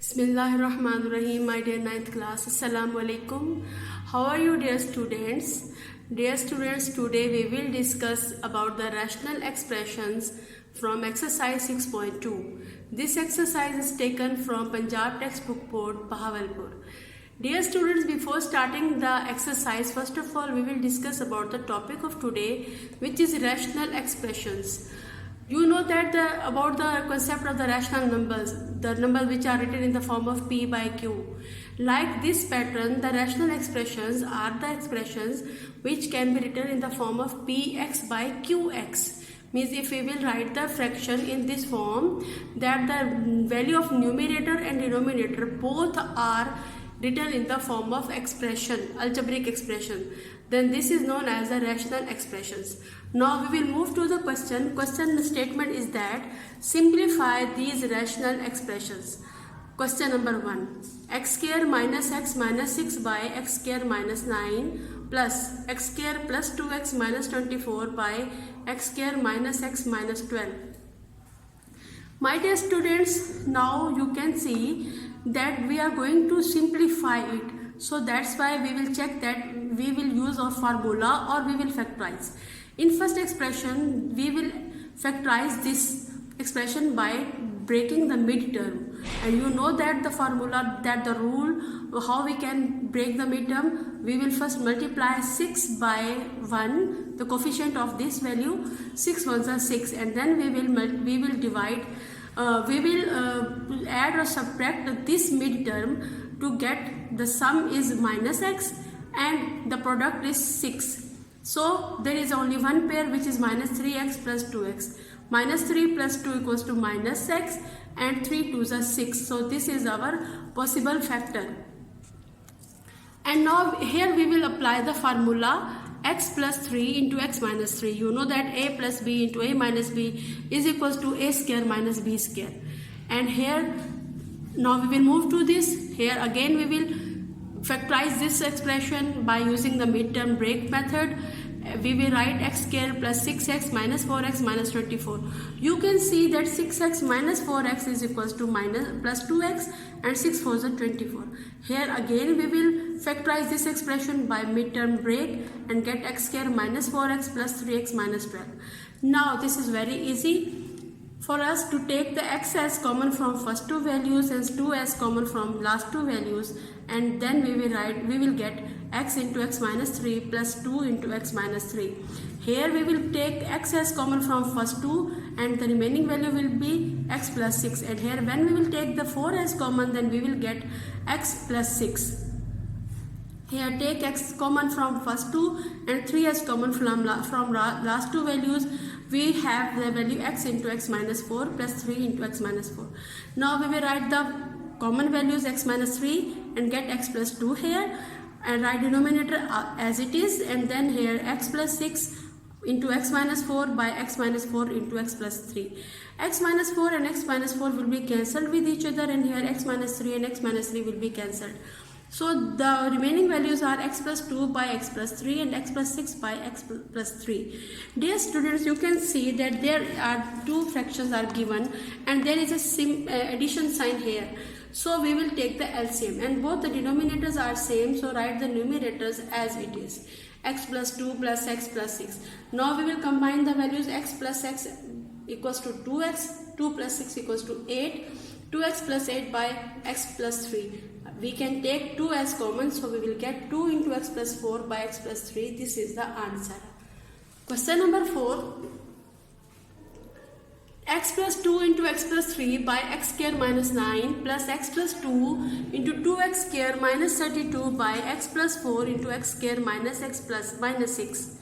Bismillahirrahmanirrahim, my dear 9th class. Assalamu alaikum. How are you, dear students? Dear students, today we will discuss about the rational expressions from exercise 6.2. This exercise is taken from Punjab Textbook Board, Bahawalpur. Dear students, before starting the exercise, first of all, we will discuss about the topic of today, which is rational expressions. You know that about the concept of the rational numbers, the numbers which are written in the form of P by Q. Like this pattern, the rational expressions are the expressions which can be written in the form of Px by Qx. Means if we will write the fraction in this form, that the value of numerator and denominator both are written in the form of expression, algebraic expression, then this is known as the rational expressions. Now we will move to the question. Question statement is that simplify these rational expressions. Question number 1. X square minus x minus 6 by x square minus 9 plus x square plus 2x minus 24 by x square minus x minus 12. My dear students, now you can see that we are going to simplify it. So that's why we will check that we will use a formula or we will factorize. In first expression, we will factorize this expression by breaking the midterm. And you know that the formula, that the rule, how we can break the midterm, we will first multiply 6 by 1, the coefficient of this value, 6 ones are 6, and then we will divide. We will add or subtract this midterm to get the sum is minus x and the product is 6. So there is only one pair, which is minus 3x plus 2x. Minus 3 plus 2 equals to minus x and 3 2s are 6. So this is our possible factor. And now here we will apply the formula x plus 3 into x minus 3. You know that a plus b into a minus b is equals to a square minus b square. And here now we will move to this. Here again we will factorize this expression by using the midterm break method. We will write x square plus 6x minus 4x minus 24. You can see that 6x minus 4x is equals to plus 2x and 6 4s are 24. Here again we will factorize this expression by midterm break and get x square minus 4x plus 3x minus 12. Now this is very easy for us to take the x as common from first two values and 2 as common from last two values, and then we will get x into x minus 3 plus 2 into x minus 3. Here we will take x as common from first two and the remaining value will be x plus 6, and here when we will take the 4 as common, then we will get x plus 6. Here take x common from first two and 3 as common from last two values. We have the value x into x minus 4 plus 3 into x minus 4. Now we will write the common values x minus 3 and get x plus 2 here, and write denominator as it is, and then here x plus 6 into x minus 4 by x minus 4 into x plus 3. X minus 4 and x minus 4 will be cancelled with each other, and here x minus 3 and x minus 3 will be cancelled. So the remaining values are x plus 2 by x plus 3 and x plus 6 by x plus 3. Dear students, you can see that there are two fractions are given and there is a addition sign here. So we will take the LCM, and both the denominators are same, so write the numerators as it is, x plus 2 plus x plus 6. Now we will combine the values. X plus x equals to 2x, 2 plus 6 equals to 8, 2x plus 8 by x plus 3. We can take 2 as common, so we will get 2 into x plus 4 by x plus 3. This is the answer. Question number 4. X plus 2 into x plus 3 by x square minus 9 plus x plus 2 into 2x square minus 32 by x plus 4 into x square minus x plus minus 6.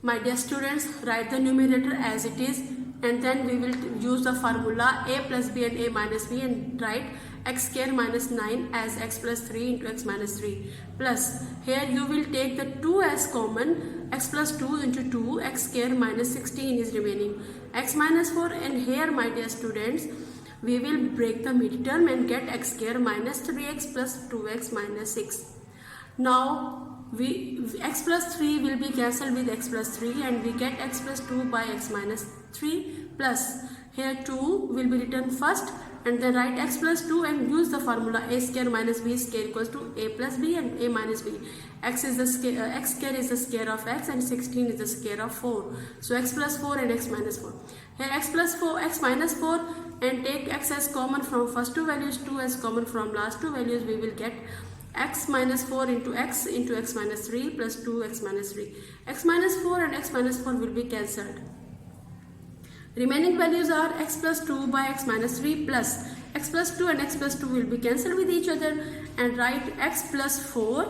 My dear students, write the numerator as it is, and then we will use the formula a plus b and a minus b and write x square minus 9 as x plus 3 into x minus 3, plus here you will take the 2 as common, x plus 2 into 2, x square minus 16 is remaining, x minus 4, and here my dear students we will break the midterm and get x square minus 3x plus 2x minus 6. Now x plus 3 will be cancelled with x plus 3 and we get x plus 2 by x minus 3, plus here 2 will be written first and then write x plus 2 and use the formula a square minus b square equals to a plus b and a minus b. X square is the square of x and 16 is the square of 4. So x plus 4 and x minus 4. Here x plus 4, x minus 4, and take x as common from first two values, 2 as common from last two values. We will get x minus 4 into x minus 3 plus 2x minus 3. X minus 4 and x minus 4 will be cancelled. Remaining values are x plus 2 by x minus 3 plus x plus 2 and x plus 2 will be cancelled with each other, and write x plus 4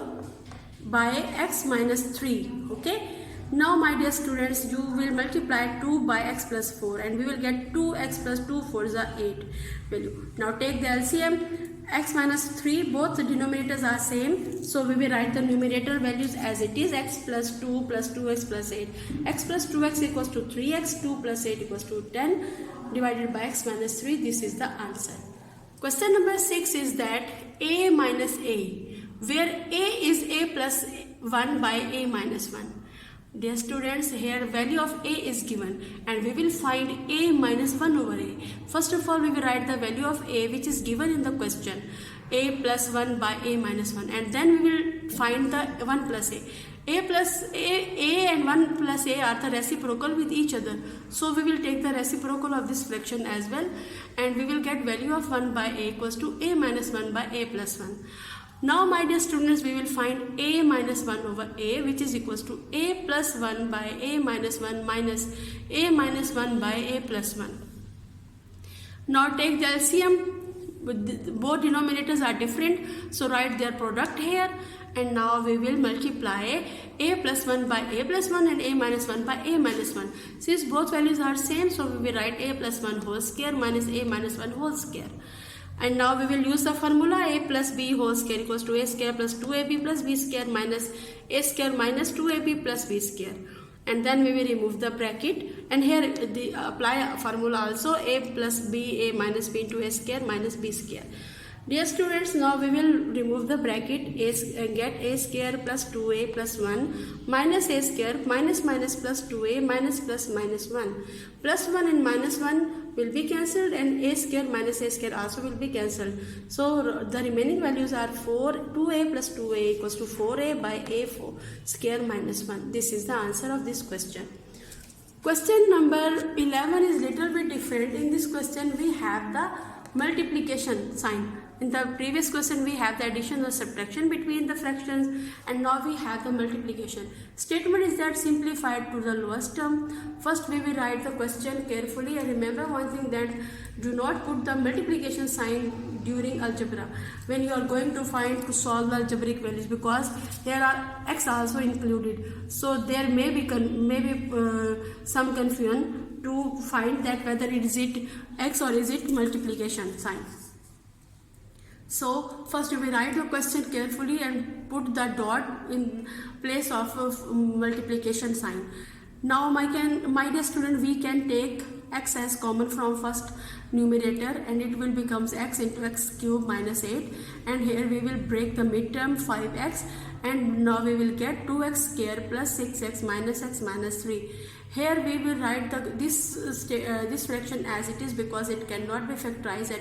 by x minus 3. Okay. Now my dear students, you will multiply 2 by x plus 4 and we will get 2x plus 2 4s are 8 value. Now take the LCM. X minus 3, both the denominators are same, so we will write the numerator values as it is, x plus 2 plus 2x plus 8. X plus 2x equals to 3x, 2 plus 8 equals to 10 divided by x minus 3. This is the answer. Question number 6 is that a minus a, where a is a plus 1 by a minus 1. Dear students, here value of a is given and we will find a minus 1 over a. First of all, we will write the value of a which is given in the question, a plus 1 by a minus 1, and then we will find the 1 plus a. A and 1 plus a are the reciprocal with each other. So we will take the reciprocal of this fraction as well, and we will get value of 1 by a equals to a minus 1 by a plus 1. Now my dear students, we will find a minus 1 over a, which is equals to a plus 1 by a minus 1 minus a minus 1 by a plus 1. Now take the LCM. Both denominators are different, so write their product here, and now we will multiply a plus 1 by a plus 1 and a minus 1 by a minus 1. Since both values are same, so we will write a plus 1 whole square minus a minus 1 whole square. And now we will use the formula a plus b whole square equals to a square plus 2ab plus b square minus a square minus 2ab plus b square. And then we will remove the bracket, and here apply formula also, a plus b, a minus b into a square minus b square. Dear students, now we will remove the bracket and get a square plus 2a plus 1 minus a square minus minus plus 2a minus plus minus 1. Plus 1 and minus 1 will be cancelled, and a square minus a square also will be cancelled. So the remaining values are 2a plus 2a equals to 4a by a square minus 1. This is the answer of this question. Question number 11 is little bit different. In this question we have the multiplication sign. In the previous question we have the addition or subtraction between the fractions, and now we have the multiplication. Statement is that simplified to the lowest term. First we will write the question carefully, and remember one thing, that do not put the multiplication sign during algebra when you are going to solve the algebraic values, because there are x also included, so there may be some confusion to find that whether is it x or is it multiplication sign. So first we will write the question carefully and put the dot in place of multiplication sign. Now my dear student, we can take x as common from first numerator, and it will becomes x into x cube minus 8, and here we will break the midterm 5x, and now we will get 2x square plus 6x minus 3. Here we will write this fraction as it is, because it cannot be factorized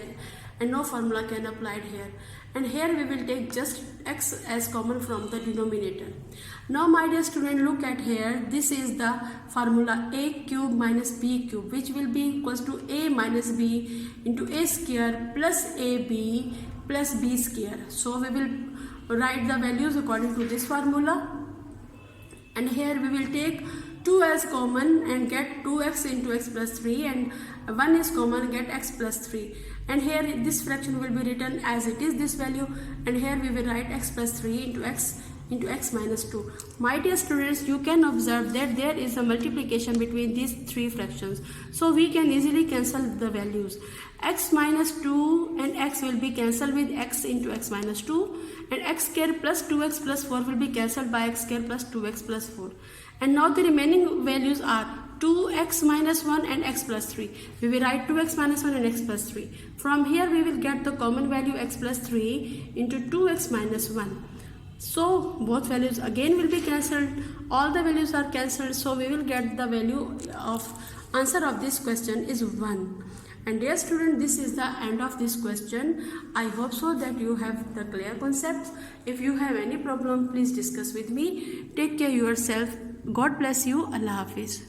and no formula can applied here. And here we will take just x as common from the denominator. Now my dear student, look at here. This is the formula a cube minus b cube, which will be equals to a minus b into a square plus ab plus b square. So we will write the values according to this formula, and here we will take 2 as common and get 2x into x plus 3, and 1 is common and get x plus 3. And here this fraction will be written as it is, this value, and here we will write x plus 3 into x minus 2. My dear students, you can observe that there is a multiplication between these three fractions, so we can easily cancel the values. X minus 2 and x will be cancelled with x into x minus 2, and x square plus 2x plus 4 will be cancelled by x square plus 2x plus 4. And now the remaining values are 2x minus 1 and x plus 3. We will write 2x minus 1 and x plus 3. From here we will get the common value x plus 3 into 2x minus 1. So both values again will be cancelled. All the values are cancelled, so we will get the value of answer of this question is 1. And dear student, this is the end of this question. I hope so that you have the clear concepts. If you have any problem, please discuss with me. Take care yourself. God bless you. Allah Hafiz.